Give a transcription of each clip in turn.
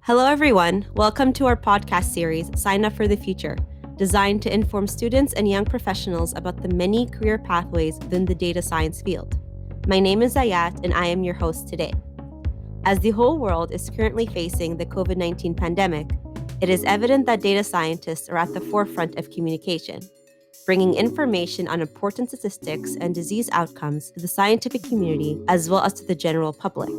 Hello, everyone. Welcome to our podcast series, Sign Up for the Future, designed to inform students and young professionals about the many career pathways within the data science field. My name is Zayat, and I am your host today. As the whole world is currently facing the COVID-19 pandemic, it is evident that data scientists are at the forefront of communication, bringing information on important statistics and disease outcomes to the scientific community as well as to the general public.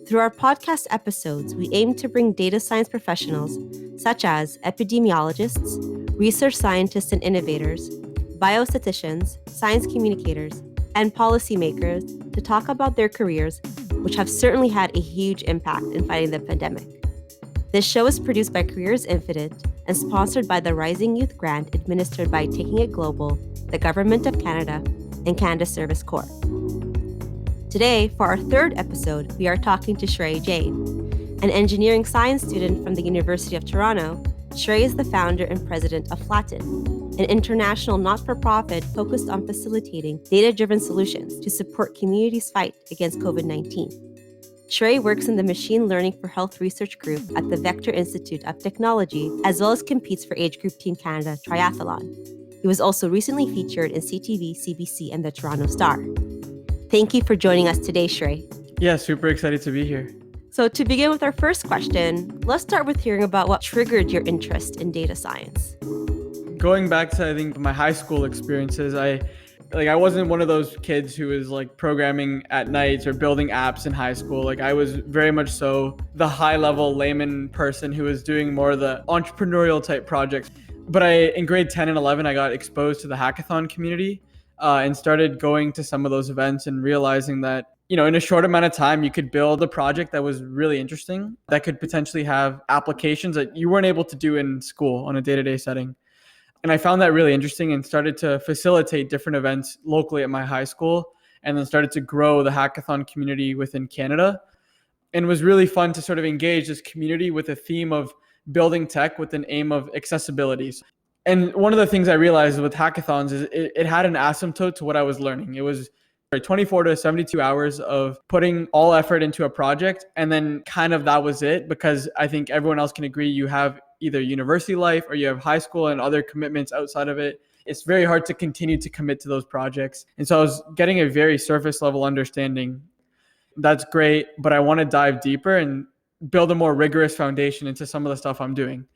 Through our podcast episodes, we aim to bring data science professionals, such as epidemiologists, research scientists and innovators, biostatisticians, science communicators, and policymakers to talk about their careers, which have certainly had a huge impact in fighting the pandemic. This show is produced by Careers Infinite and sponsored by the Rising Youth Grant administered by Taking It Global, the Government of Canada, and Canada Service Corps. Today, for our third episode, we are talking to Shrey Jain. An engineering science student from the University of Toronto, Shrey is the founder and president of Flatten, an international not-for-profit focused on facilitating data-driven solutions to support communities' fight against COVID-19. Shrey works in the Machine Learning for Health research group at the Vector Institute of Technology, as well as competes for age group Team Canada Triathlon. He was also recently featured in CTV, CBC, and the Toronto Star. Thank you for joining us today, Shrey. Yeah, super excited to be here. So to begin with our first question, let's start with hearing about what triggered your interest in data science. Going back to, I think, my high school experiences, I wasn't one of those kids who was like programming at nights or building apps in high school. Like I was very much so the high level layman person who was doing more of the entrepreneurial type projects. But in grade 10 and 11, I got exposed to the hackathon community. And started going to some of those events and realizing that, in a short amount of time, you could build a project that was really interesting, that could potentially have applications that you weren't able to do in school on a day-to-day setting. And I found that really interesting and started to facilitate different events locally at my high school, and then started to grow the hackathon community within Canada. And it was really fun to sort of engage this community with a theme of building tech with an aim of accessibility. And one of the things I realized with hackathons is it had an asymptote to what I was learning. It was 24 to 72 hours of putting all effort into a project. And then kind of that was it, because I think everyone else can agree you have either university life or you have high school and other commitments outside of it. It's very hard to continue to commit to those projects. And so I was getting a very surface level understanding. That's great, but I want to dive deeper and build a more rigorous foundation into some of the stuff I'm doing.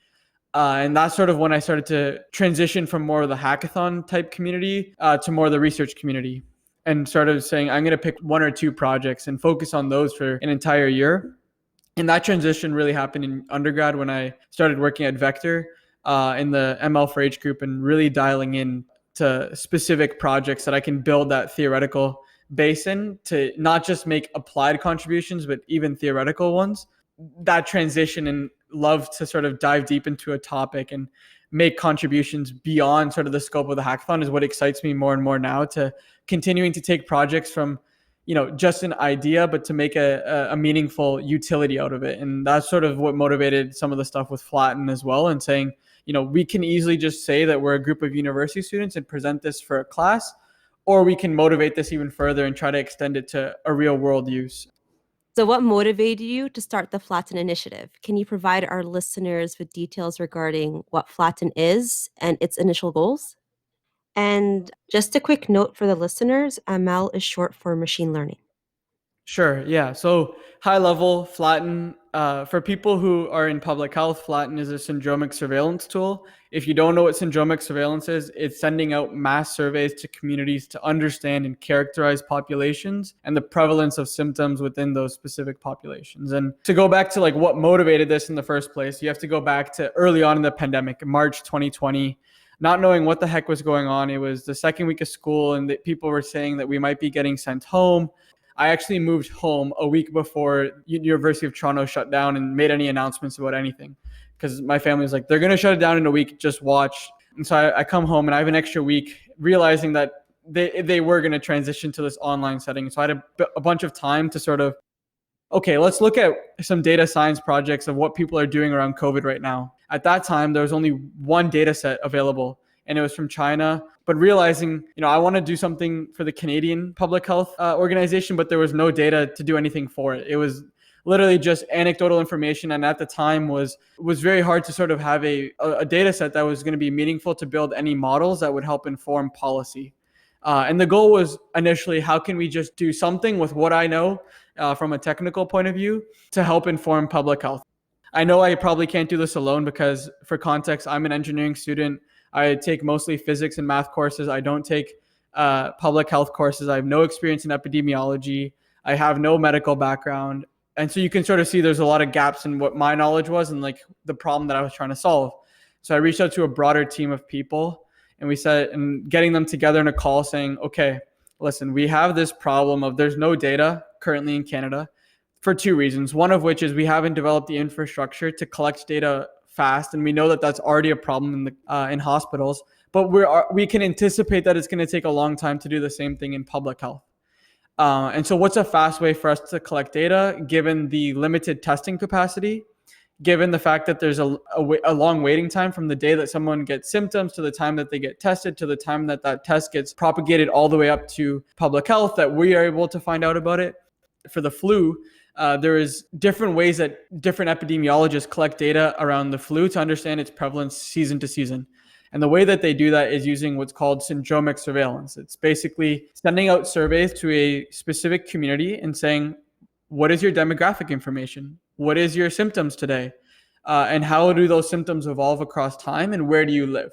And that's sort of when I started to transition from more of the hackathon type community to more of the research community, and started saying, I'm going to pick one or two projects and focus on those for an entire year. And that transition really happened in undergrad when I started working at Vector in the ML for Age group, and really dialing in to specific projects that I can build that theoretical base in to not just make applied contributions, but even theoretical ones. That transition and love to sort of dive deep into a topic and make contributions beyond sort of the scope of the hackathon is what excites me more and more now, to continuing to take projects from, just an idea, but to make a meaningful utility out of it. And that's sort of what motivated some of the stuff with Flatten as well, and saying, we can easily just say that we're a group of university students and present this for a class, or we can motivate this even further and try to extend it to a real world use. So what motivated you to start the Flatten initiative? Can you provide our listeners with details regarding what Flatten is and its initial goals? And just a quick note for the listeners, ML is short for machine learning. Sure. Yeah. So high level, Flatten, for people who are in public health, Flatten is a syndromic surveillance tool. If you don't know what syndromic surveillance is, it's sending out mass surveys to communities to understand and characterize populations and the prevalence of symptoms within those specific populations. And to go back to like what motivated this in the first place, you have to go back to early on in the pandemic, March 2020. Not knowing what the heck was going on. It was the second week of school, and people were saying that we might be getting sent home. I actually moved home a week before University of Toronto shut down and made any announcements about anything, because my family was like, they're going to shut it down in a week, just watch. And so I come home and I have an extra week, realizing that they were going to transition to this online setting. So I had a bunch of time to sort of, okay, let's look at some data science projects of what people are doing around COVID right now. At that time, there was only one data set available, and it was from China. But realizing, I want to do something for the Canadian public health organization, but there was no data to do anything for it. It was literally just anecdotal information. And at the time was very hard to sort of have a data set that was going to be meaningful to build any models that would help inform policy. And the goal was initially, how can we just do something with what I know from a technical point of view to help inform public health? I know I probably can't do this alone because, for context, I'm an engineering student. I take mostly physics and math courses. I don't take public health courses. I have no experience in epidemiology. I have no medical background. And so you can sort of see there's a lot of gaps in what my knowledge was and like the problem that I was trying to solve. So I reached out to a broader team of people, and we said, and getting them together in a call saying, okay, listen, we have this problem of there's no data currently in Canada for two reasons. One of which is we haven't developed the infrastructure to collect data fast. And we know that that's already a problem in hospitals, but we can anticipate that it's going to take a long time to do the same thing in public health. And so what's a fast way for us to collect data given the limited testing capacity, given the fact that there's a long waiting time from the day that someone gets symptoms to the time that they get tested to the time that that test gets propagated all the way up to public health, that we are able to find out about it. For the flu, there is different ways that different epidemiologists collect data around the flu to understand its prevalence season to season. And the way that they do that is using what's called syndromic surveillance. It's basically sending out surveys to a specific community and saying, what is your demographic information? What is your symptoms today? And how do those symptoms evolve across time? And where do you live?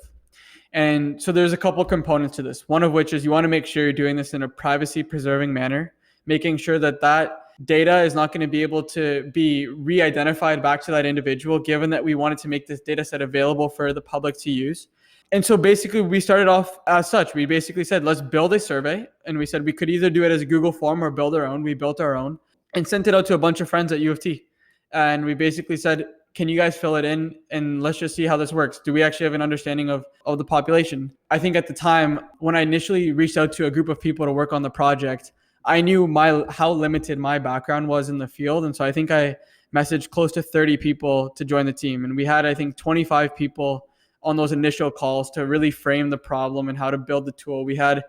And so there's a couple components to this. One of which is you want to make sure you're doing this in a privacy preserving manner, making sure that that data is not going to be able to be re-identified back to that individual, given that we wanted to make this data set available for the public to use. And so basically we started off as such. We basically said, let's build a survey. And we said we could either do it as a Google form or build our own. We built our own and sent it out to a bunch of friends at U of T. And we basically said, can you guys fill it in? And let's just see how this works. Do we actually have an understanding of the population? I think at the time, when I initially reached out to a group of people to work on the project, I knew how limited my background was in the field. And so I think I messaged close to 30 people to join the team. And we had, I think, 25 people on those initial calls to really frame the problem and how to build the tool. We had,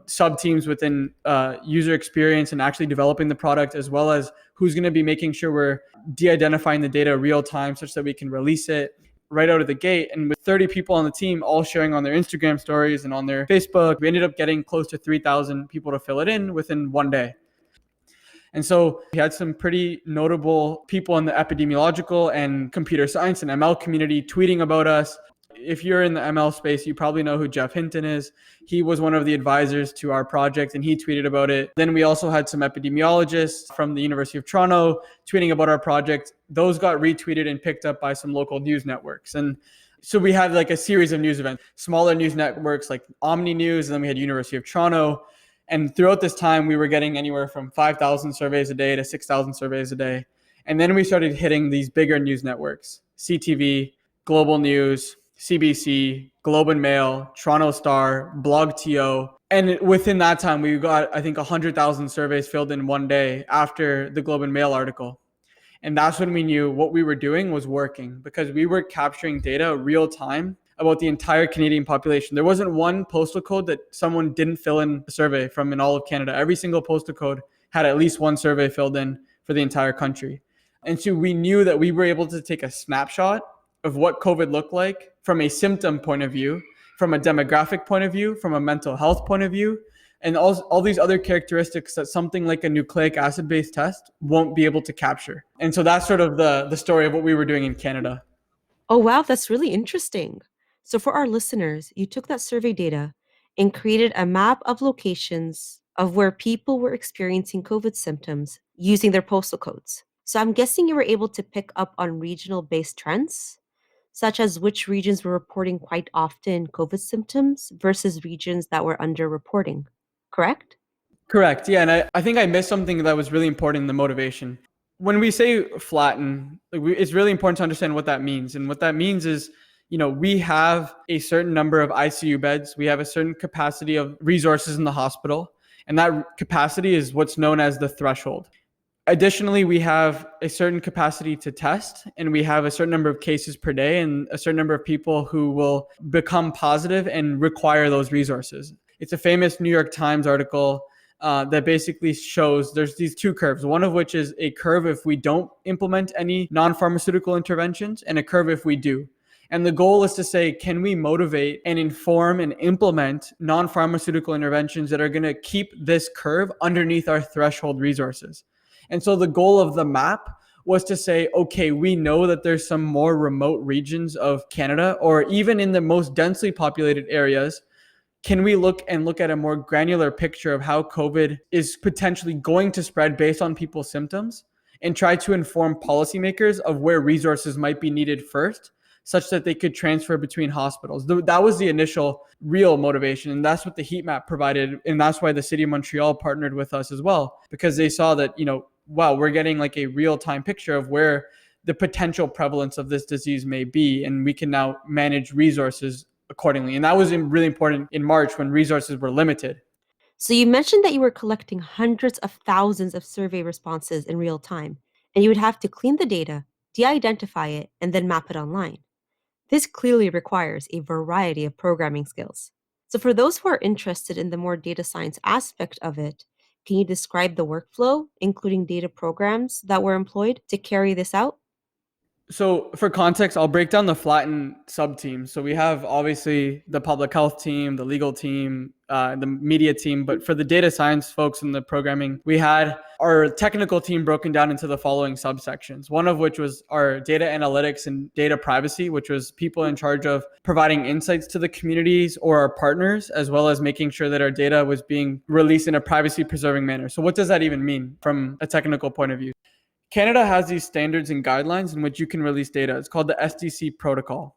sub teams within user experience and actually developing the product, as well as who's going to be making sure we're de-identifying the data real time such that we can release it right out of the gate. And with 30 people on the team all sharing on their Instagram stories and on their Facebook, we ended up getting close to 3,000 people to fill it in within one day. And so we had some pretty notable people in the epidemiological and computer science and ML community tweeting about us. If you're in the ML space, you probably know who Jeff Hinton is. He was one of the advisors to our project and he tweeted about it. Then we also had some epidemiologists from the University of Toronto tweeting about our project. Those got retweeted and picked up by some local news networks. And so we had like a series of news events, smaller news networks like Omni News, and then we had University of Toronto. And throughout this time, we were getting anywhere from 5,000 surveys a day to 6,000 surveys a day. And then we started hitting these bigger news networks, CTV, Global News, CBC, Globe and Mail, Toronto Star, BlogTO. And within that time, we got, I think, 100,000 surveys filled in one day after the Globe and Mail article. And that's when we knew what we were doing was working, because we were capturing data real time about the entire Canadian population. There wasn't one postal code that someone didn't fill in a survey from in all of Canada. Every single postal code had at least one survey filled in for the entire country. And so we knew that we were able to take a snapshot of what COVID looked like from a symptom point of view, from a demographic point of view, from a mental health point of view, and all these other characteristics that something like a nucleic acid-based test won't be able to capture. And so that's sort of the story of what we were doing in Canada. Oh, wow, that's really interesting. So for our listeners, you took that survey data and created a map of locations of where people were experiencing COVID symptoms using their postal codes. So I'm guessing you were able to pick up on regional-based trends, such as which regions were reporting quite often COVID symptoms versus regions that were underreporting, correct? Correct. Yeah. And I think I missed something that was really important in the motivation. When we say flatten, it's really important to understand what that means. And what that means is, we have a certain number of ICU beds. We have a certain capacity of resources in the hospital. And that capacity is what's known as the threshold. Additionally, we have a certain capacity to test, and we have a certain number of cases per day and a certain number of people who will become positive and require those resources. It's a famous New York Times article that basically shows there's these two curves, one of which is a curve if we don't implement any non-pharmaceutical interventions and a curve if we do. And the goal is to say, can we motivate and inform and implement non-pharmaceutical interventions that are going to keep this curve underneath our threshold resources? And so the goal of the map was to say, okay, we know that there's some more remote regions of Canada, or even in the most densely populated areas, can we look at a more granular picture of how COVID is potentially going to spread based on people's symptoms and try to inform policymakers of where resources might be needed first, such that they could transfer between hospitals? That was the initial real motivation. And that's what the heat map provided. And that's why the city of Montreal partnered with us as well, because they saw that, wow, we're getting like a real-time picture of where the potential prevalence of this disease may be. And we can now manage resources accordingly. And that was really important in March when resources were limited. So you mentioned that you were collecting hundreds of thousands of survey responses in real time, and you would have to clean the data, de-identify it, and then map it online. This clearly requires a variety of programming skills. So for those who are interested in the more data science aspect of it, can you describe the workflow, including data programs that were employed to carry this out? So for context, I'll break down the Flatten sub-teams. So we have obviously the public health team, the legal team, the media team. But for the data science folks in the programming, we had our technical team broken down into the following subsections, one of which was our data analytics and data privacy, which was people in charge of providing insights to the communities or our partners, as well as making sure that our data was being released in a privacy preserving manner. So what does that even mean from a technical point of view? Canada has these standards and guidelines in which you can release data. It's called the SDC protocol.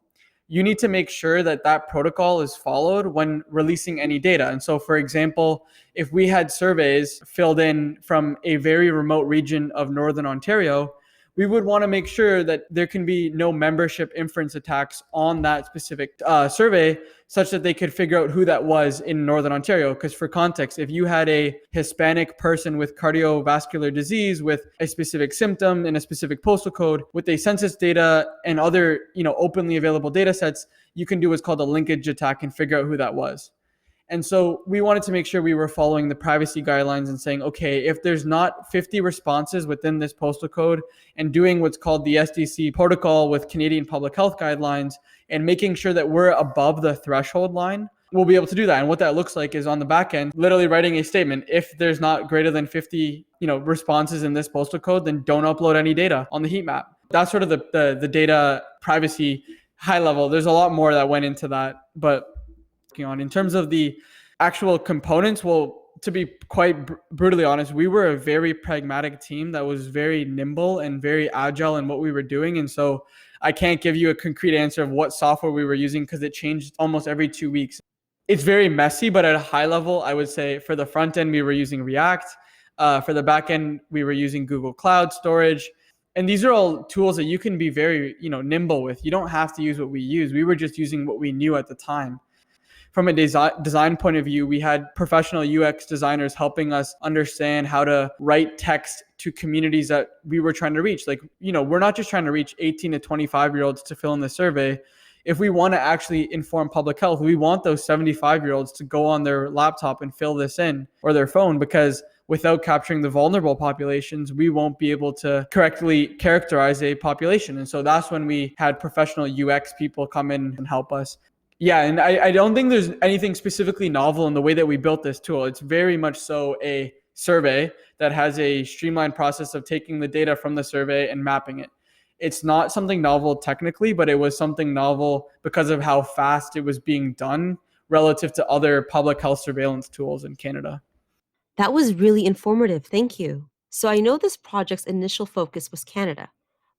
You need to make sure that that protocol is followed when releasing any data. And so, for example, if we had surveys filled in from a very remote region of Northern Ontario, we would want to make sure that there can be no membership inference attacks on that specific survey, such that they could figure out who that was in Northern Ontario. Because for context, if you had a Hispanic person with cardiovascular disease with a specific symptom in a specific postal code with a census data and other openly available data sets, you can do what's called a linkage attack and figure out who that was. And so we wanted to make sure we were following the privacy guidelines and saying, okay, if there's not 50 responses within this postal code, and doing what's called the SDC protocol with Canadian public health guidelines and making sure that we're above the threshold line, we'll be able to do that. And what that looks like is on the back end, literally writing a statement. If there's not greater than 50, responses in this postal code, then don't upload any data on the heat map. That's sort of the data privacy high level. There's a lot more that went into that, but on. In terms of the actual components, well, to be quite brutally honest, we were a very pragmatic team that was very nimble and very agile in what we were doing. And so I can't give you a concrete answer of what software we were using because it changed almost every 2 weeks. It's very messy, but at a high level, I would say for the front end, we were using React. For the back end, we were using Google Cloud Storage. And these are all tools that you can be very, nimble with. You don't have to use what we use. We were just using what we knew at the time. From a design point of view, we had professional UX designers helping us understand how to write text to communities that we were trying to reach. Like, we're not just trying to reach 18 to 25-year-olds to fill in the survey. If we want to actually inform public health, we want those 75-year-olds to go on their laptop and fill this in, or their phone, because without capturing the vulnerable populations, we won't be able to correctly characterize a population. And so that's when we had professional UX people come in and help us. Yeah, and I don't think there's anything specifically novel in the way that we built this tool. It's very much so a survey that has a streamlined process of taking the data from the survey and mapping it. It's not something novel technically, but it was something novel because of how fast it was being done relative to other public health surveillance tools in Canada. That was really informative, thank you. So I know this project's initial focus was Canada,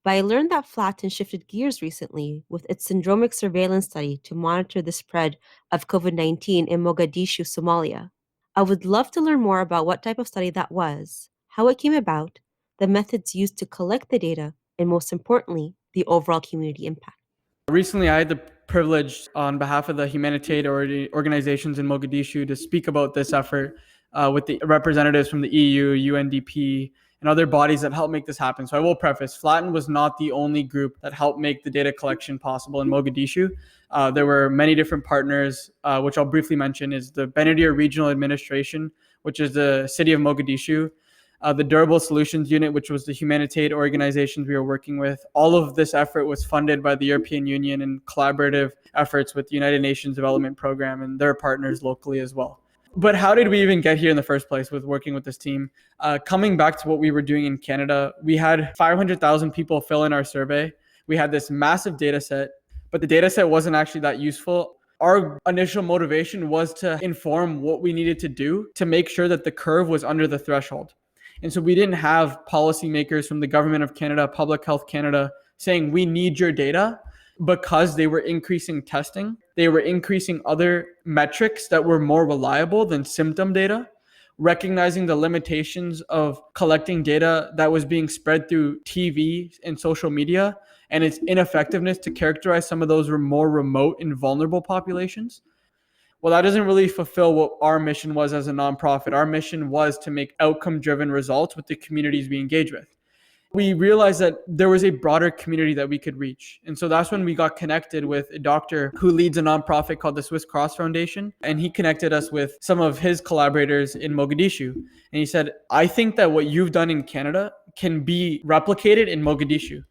but I learned that Flatten shifted gears recently with its syndromic surveillance study to monitor the spread of COVID-19 in Mogadishu, Somalia. I would love to learn more about what type of study that was, how it came about, the methods used to collect the data, and most importantly, the overall community impact. Recently, I had the privilege on behalf of the humanitarian organizations in Mogadishu to speak about this effort with the representatives from the EU, UNDP, and other bodies that help make this happen. So I will preface, Flatten was not the only group that helped make the data collection possible in Mogadishu. There were many different partners, which I'll briefly mention is the Benadir Regional Administration, which is the city of Mogadishu, the Durable Solutions Unit, which was the humanitarian organizations we were working with. All of this effort was funded by the European Union in collaborative efforts with the United Nations Development Program and their partners locally as well. But how did we even get here in the first place with working with this team? Coming back to what we were doing in Canada, we had 500,000 people fill in our survey. We had this massive data set, but the data set wasn't actually that useful. Our initial motivation was to inform what we needed to do to make sure that the curve was under the threshold. And so we didn't have policymakers from the Government of Canada, Public Health Canada saying, we need your data, because they were increasing testing. They were increasing other metrics that were more reliable than symptom data, recognizing the limitations of collecting data that was being spread through TV and social media and its ineffectiveness to characterize some of those more remote and vulnerable populations. Well, that doesn't really fulfill what our mission was as a nonprofit. Our mission was to make outcome-driven results with the communities we engage with. We realized that there was a broader community that we could reach. And so that's when we got connected with a doctor who leads a nonprofit called the Swiss Cross Foundation. And he connected us with some of his collaborators in Mogadishu. And he said, I think that what you've done in Canada can be replicated in Mogadishu.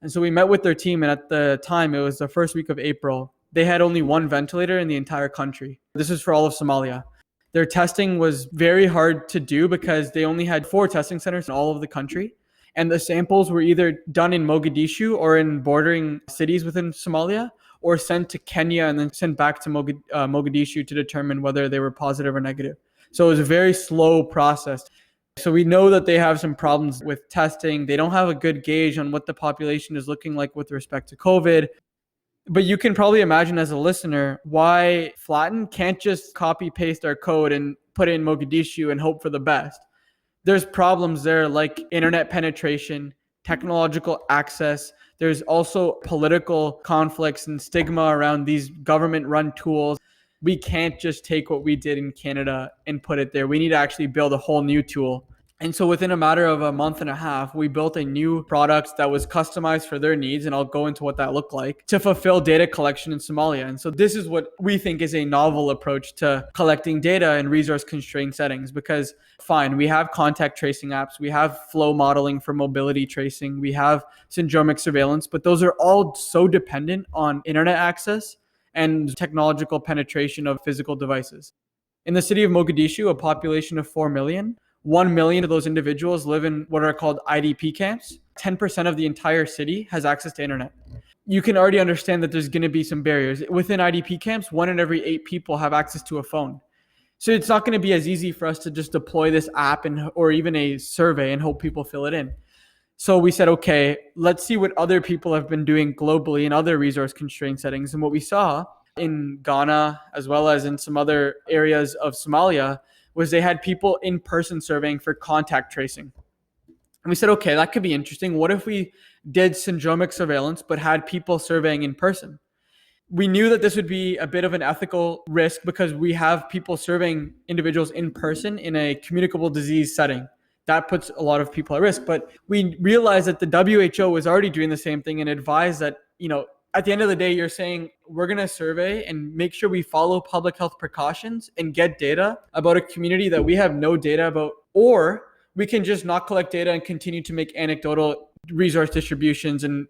And so we met with their team. And at the time, it was the first week of April. They had only one ventilator in the entire country. This is for all of Somalia. Their testing was very hard to do because they only had 4 testing centers in all of the country. And the samples were either done in Mogadishu or in bordering cities within Somalia, or sent to Kenya and then sent back to Mogadishu to determine whether they were positive or negative. So it was a very slow process. So we know that they have some problems with testing. They don't have a good gauge on what the population is looking like with respect to COVID. But you can probably imagine as a listener why Flatten can't just copy paste our code and put it in Mogadishu and hope for the best. There's problems there like internet penetration, technological access. There's also political conflicts and stigma around these government-run tools. We can't just take what we did in Canada and put it there. We need to actually build a whole new tool. And so within a matter of a month and a half, we built a new product that was customized for their needs, and I'll go into what that looked like, to fulfill data collection in Somalia. And so this is what we think is a novel approach to collecting data in resource-constrained settings, because fine, we have contact tracing apps, we have flow modeling for mobility tracing, we have syndromic surveillance, but those are all so dependent on internet access and technological penetration of physical devices. In the city of Mogadishu, a population of 4 million, 1 million of those individuals live in what are called IDP camps. 10% of the entire city has access to internet. You can already understand that there's going to be some barriers. Within IDP camps, 1 in every 8 people have access to a phone. So it's not going to be as easy for us to just deploy this app or even a survey and hope people fill it in. So we said, okay, let's see what other people have been doing globally in other resource constrained settings. And what we saw in Ghana, as well as in some other areas of Somalia, was they had people in person surveying for contact tracing. And we said, okay, that could be interesting. What if we did syndromic surveillance, but had people surveying in person? We knew that this would be a bit of an ethical risk because we have people surveying individuals in person in a communicable disease setting. That puts a lot of people at risk. But we realized that the WHO was already doing the same thing and advised that, at the end of the day, you're saying we're going to survey and make sure we follow public health precautions and get data about a community that we have no data about, or we can just not collect data and continue to make anecdotal resource distributions and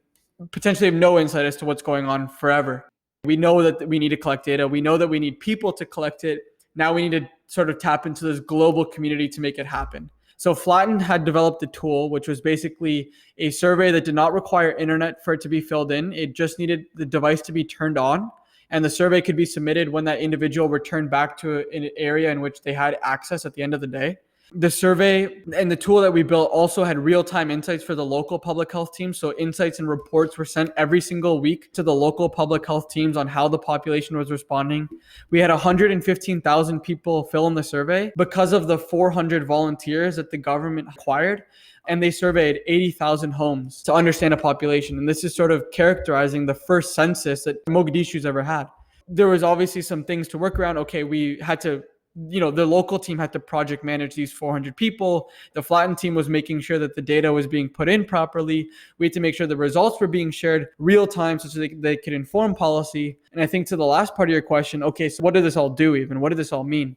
potentially have no insight as to what's going on forever. We know that we need to collect data. We know that we need people to collect it. Now we need to sort of tap into this global community to make it happen. So Flatten had developed a tool, which was basically a survey that did not require internet for it to be filled in. It just needed the device to be turned on, and the survey could be submitted when that individual returned back to an area in which they had access at the end of the day. The survey and the tool that we built also had real-time insights for the local public health teams. So insights and reports were sent every single week to the local public health teams on how the population was responding. We had 115,000 people fill in the survey because of the 400 volunteers that the government acquired. And they surveyed 80,000 homes to understand a population. And this is sort of characterizing the first census that Mogadishu's ever had. There was obviously some things to work around. Okay, we had to the local team had to project manage these 400 people. The Flatten team was making sure that the data was being put in properly. We had to make sure the results were being shared real time so they could inform policy. And I think to the last part of your question, okay, so what did this all do even? What did this all mean?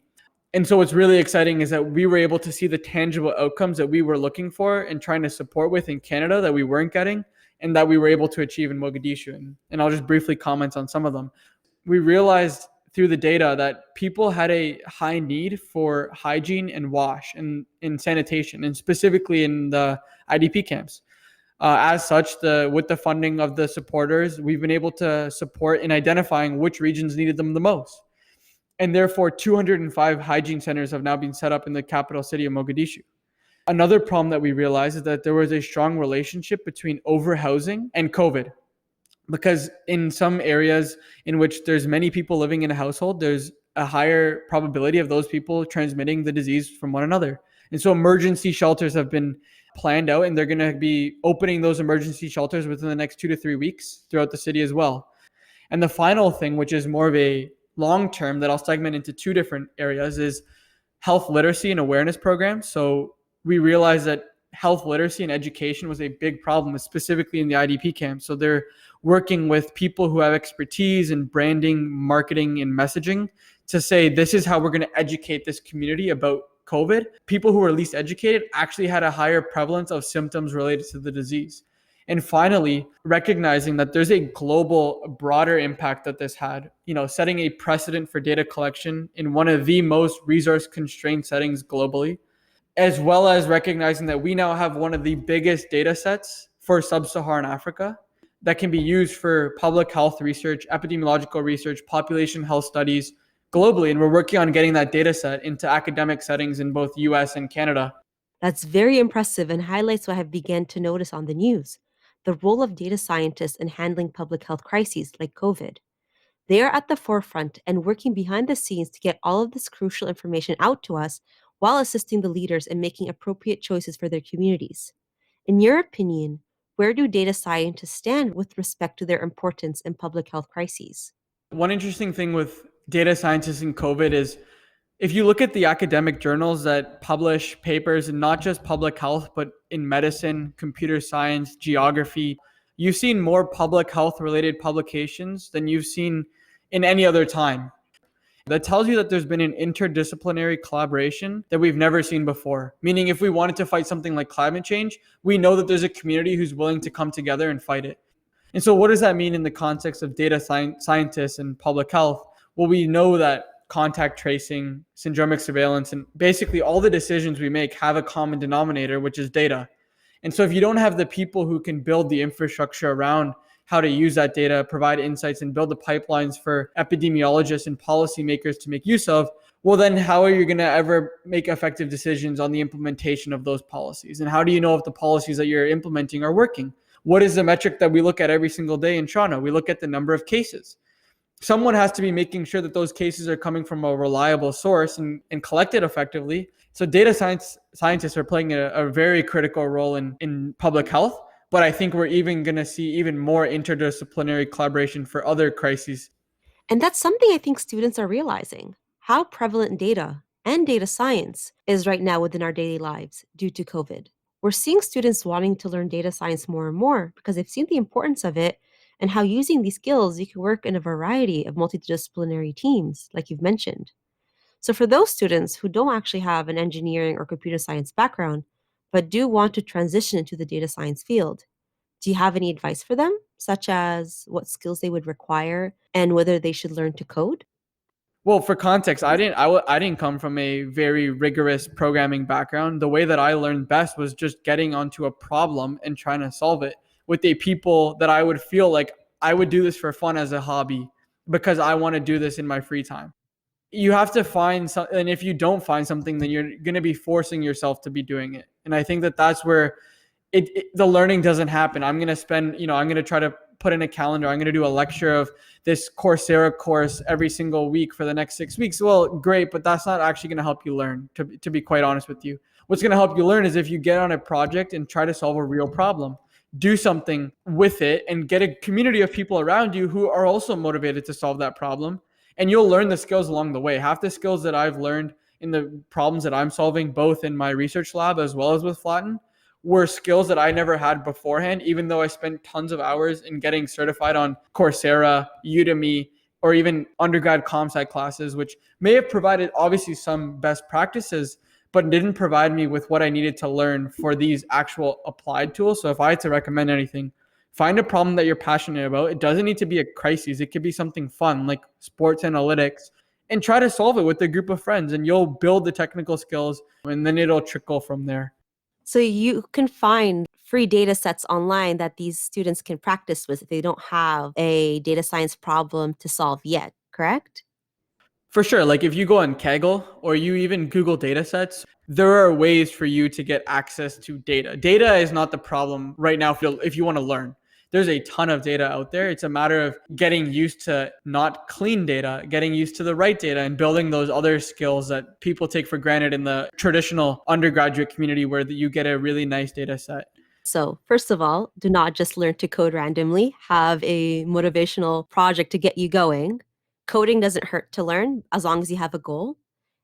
And so what's really exciting is that we were able to see the tangible outcomes that we were looking for and trying to support with in Canada that we weren't getting and that we were able to achieve in Mogadishu. And I'll just briefly comment on some of them. We realized through the data that people had a high need for hygiene and wash and in sanitation, and specifically in the IDP camps. As such, with the funding of the supporters, we've been able to support in identifying which regions needed them the most. And therefore, 205 hygiene centers have now been set up in the capital city of Mogadishu. Another problem that we realized is that there was a strong relationship between overhousing and COVID, because in some areas in which there's many people living in a household, there's a higher probability of those people transmitting the disease from one another. And so emergency shelters have been planned out, and they're going to be opening those emergency shelters within the next 2 to 3 weeks throughout the city as well. And the final thing, which is more of a long term that I'll segment into two different areas, is health literacy and awareness programs. So we realized that health literacy and education was a big problem, specifically in the IDP camps. So they're working with people who have expertise in branding, marketing, and messaging to say, this is how we're going to educate this community about COVID. People who were least educated actually had a higher prevalence of symptoms related to the disease. And finally, recognizing that there's a global, broader impact that this had, setting a precedent for data collection in one of the most resource-constrained settings globally, as well as recognizing that we now have one of the biggest data sets for sub-Saharan Africa that can be used for public health research, epidemiological research, population health studies globally. And we're working on getting that data set into academic settings in both US and Canada. That's very impressive and highlights what I've begun to notice on the news: the role of data scientists in handling public health crises like COVID. They are at the forefront and working behind the scenes to get all of this crucial information out to us while assisting the leaders in making appropriate choices for their communities. In your opinion, where do data scientists stand with respect to their importance in public health crises? One interesting thing with data scientists in COVID is if you look at the academic journals that publish papers in not just public health, but in medicine, computer science, geography, you've seen more public health related publications than you've seen in any other time. That tells you that there's been an interdisciplinary collaboration that we've never seen before. Meaning, if we wanted to fight something like climate change, we know that there's a community who's willing to come together and fight it. And so what does that mean in the context of data scientists and public health? Well, we know that contact tracing, syndromic surveillance, and basically all the decisions we make have a common denominator, which is data. And so if you don't have the people who can build the infrastructure around how to use that data, provide insights, and build the pipelines for epidemiologists and policymakers to make use of, well, then how are you going to ever make effective decisions on the implementation of those policies? And how do you know if the policies that you're implementing are working? What is the metric that we look at every single day in Toronto? We look at the number of cases. Someone has to be making sure that those cases are coming from a reliable source and collected effectively. So data scientists are playing a very critical role in public health. But I think we're even going to see even more interdisciplinary collaboration for other crises. And that's something I think students are realizing: how prevalent data and data science is right now within our daily lives due to COVID. We're seeing students wanting to learn data science more and more because they've seen the importance of it and how using these skills you can work in a variety of multidisciplinary teams, like you've mentioned. So for those students who don't actually have an engineering or computer science background, but do want to transition into the data science field, do you have any advice for them, such as what skills they would require and whether they should learn to code? Well, for context, I didn't come from a very rigorous programming background. The way that I learned best was just getting onto a problem and trying to solve it with a people that I would feel like I would do this for fun as a hobby because I want to do this in my free time. You have to find something, and if you don't find something, then you're going to be forcing yourself to be doing it. And I think that that's where the learning doesn't happen. I'm going to spend, I'm going to try to put in a calendar. I'm going to do a lecture of this Coursera course every single week for the next 6 weeks. Well, great, but that's not actually going to help you learn, to be quite honest with you. What's going to help you learn is if you get on a project and try to solve a real problem, do something with it and get a community of people around you who are also motivated to solve that problem. And you'll learn the skills along the way. Half the skills that I've learned in the problems that I'm solving, both in my research lab as well as with Flatten, were skills that I never had beforehand, even though I spent tons of hours in getting certified on Coursera, Udemy, or even undergrad comp sci classes, which may have provided obviously some best practices, but didn't provide me with what I needed to learn for these actual applied tools. So if I had to recommend anything, find a problem that you're passionate about. It doesn't need to be a crisis. It could be something fun like sports analytics, and try to solve it with a group of friends, and you'll build the technical skills and then it'll trickle from there. So you can find free data sets online that these students can practice with if they don't have a data science problem to solve yet, correct? For sure. Like if you go on Kaggle or you even Google data sets, there are ways for you to get access to data. Data is not the problem right now if you want to learn. There's a ton of data out there. It's a matter of getting used to not clean data, getting used to the right data, and building those other skills that people take for granted in the traditional undergraduate community where you get a really nice data set. So, first of all, do not just learn to code randomly. Have a motivational project to get you going. Coding doesn't hurt to learn as long as you have a goal.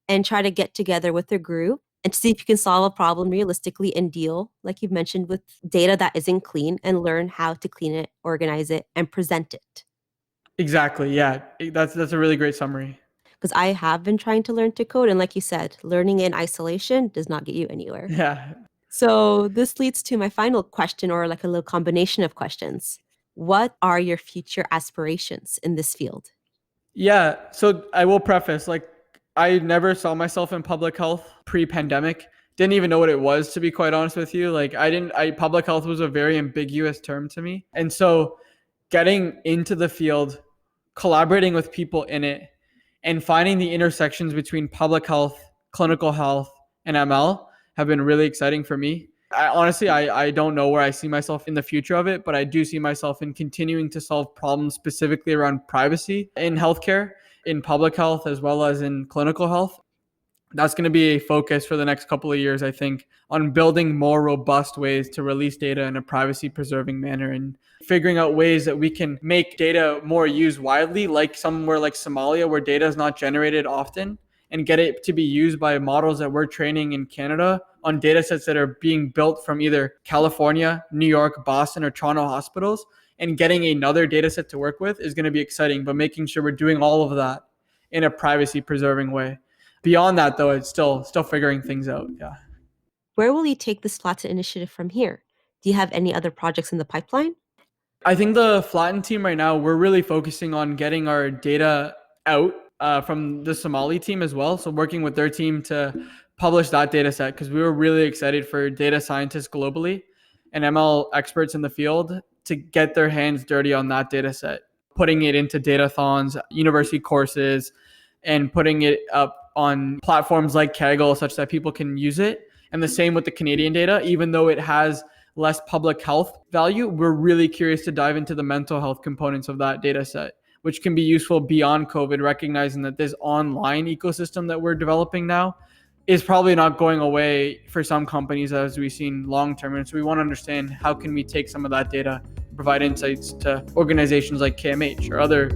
And try to get together with a group and see if you can solve a problem realistically and deal, like you've mentioned, with data that isn't clean and learn how to clean it, organize it, and present it. Exactly. Yeah. That's a really great summary. Because I have been trying to learn to code. And like you said, learning in isolation does not get you anywhere. Yeah. So this leads to my final question, or like a little combination of questions. What are your future aspirations in this field? Yeah. So I will preface, like, I never saw myself in public health pre-pandemic. Didn't even know what it was, to be quite honest with you. Like public health was a very ambiguous term to me. And so getting into the field, collaborating with people in it, and finding the intersections between public health, clinical health, and ML have been really exciting for me. I don't know where I see myself in the future of it, but I do see myself in continuing to solve problems specifically around privacy in healthcare, in public health, as well as in clinical health. That's going to be a focus for the next couple of years, I think, on building more robust ways to release data in a privacy preserving manner and figuring out ways that we can make data more used widely, like somewhere like Somalia, where data is not generated often, and get it to be used by models that we're training in Canada on data sets that are being built from either California, New York, Boston, or Toronto hospitals. And getting another data set to work with is going to be exciting, but making sure we're doing all of that in a privacy preserving way. Beyond that, though, it's still figuring things out. Yeah. Where will you take this Flatten initiative from here? Do you have any other projects in the pipeline? I think the Flatten team right now, we're really focusing on getting our data out from the Somali team as well. So working with their team to publish that data set, because we were really excited for data scientists globally and ML experts in the field to get their hands dirty on that data set, putting it into datathons, university courses, and putting it up on platforms like Kaggle such that people can use it. And the same with the Canadian data, even though it has less public health value, we're really curious to dive into the mental health components of that data set, which can be useful beyond COVID, recognizing that this online ecosystem that we're developing now is probably not going away for some companies as we've seen long term. And so we want to understand how can we take some of that data, provide insights to organizations like KMH or other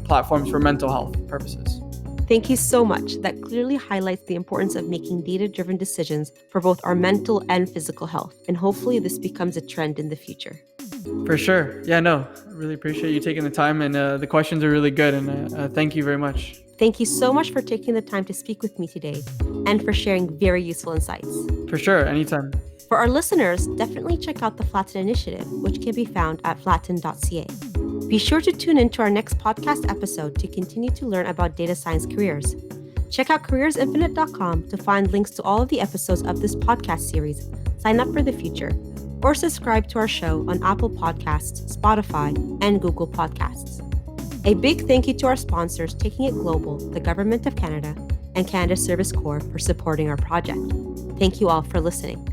platforms for mental health purposes. Thank you so much. That clearly highlights the importance of making data-driven decisions for both our mental and physical health. And hopefully this becomes a trend in the future. For sure. Yeah, no, I really appreciate you taking the time, and the questions are really good. And thank you very much. Thank you so much for taking the time to speak with me today and for sharing very useful insights. For sure. Anytime. For our listeners, definitely check out the Flatten initiative, which can be found at flatten.ca. Be sure to tune in to our next podcast episode to continue to learn about data science careers. Check out careersinfinite.com to find links to all of the episodes of this podcast series, sign up for the future, or subscribe to our show on Apple Podcasts, Spotify, and Google Podcasts. A big thank you to our sponsors Taking It Global, the Government of Canada, and Canada Service Corps for supporting our project. Thank you all for listening.